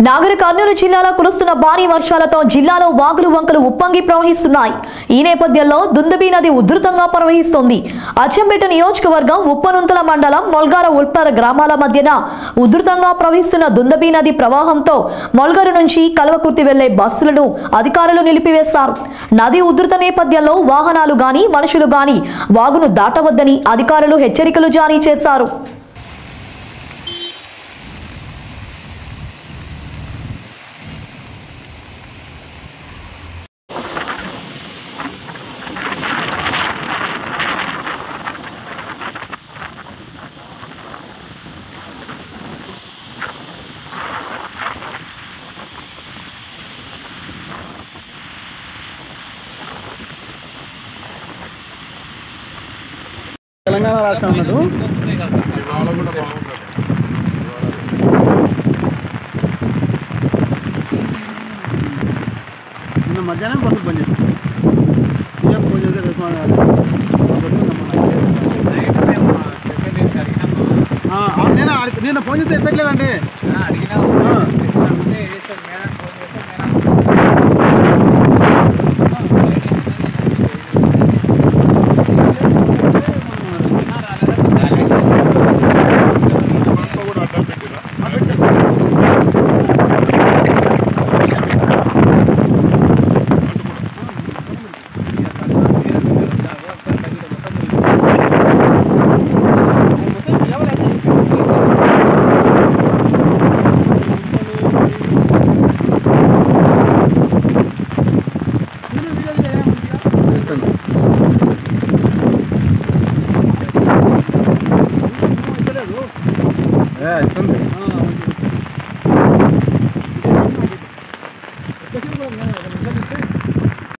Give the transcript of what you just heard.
నాగర్ కర్నూలు జిల్లాలో కురుస్తున్న భారీ వర్షాలతో జిల్లాలో వాగులు వంకలు ఉప్పొంగి ప్రవహిస్తున్నాయి. ఈ నేపథ్యంలో దుందుబి నది ఉధృతంగా ప్రవహిస్తోంది. అచ్చంపేట నియోజకవర్గం ఉప్పనుంతల మండలం మొల్గార ఉల్పర గ్రామాల మధ్యన ఉధృతంగా ప్రవహిస్తున్న దుందుబి నది ప్రవాహంతో మొల్గారు నుంచి కల్వకుర్తి వెళ్లే బస్సులను అధికారులు నిలిపివేశారు. నది ఉధృత నేపథ్యంలో వాహనాలు గాని మనుషులు గాని వాగును దాటవద్దని అధికారులు హెచ్చరికలు జారీ చేశారు. తెలంగాణ రాష్ట్రం అన్నట్టు నిన్న మధ్యాహ్నం బస్సు బంద్ చేస్తాం. సీఎం ఫోన్ చేస్తే రెస్పాన్స్ నేను ఫోన్ చేస్తే ఎత్తట్లేదండి. ఇస్తుంది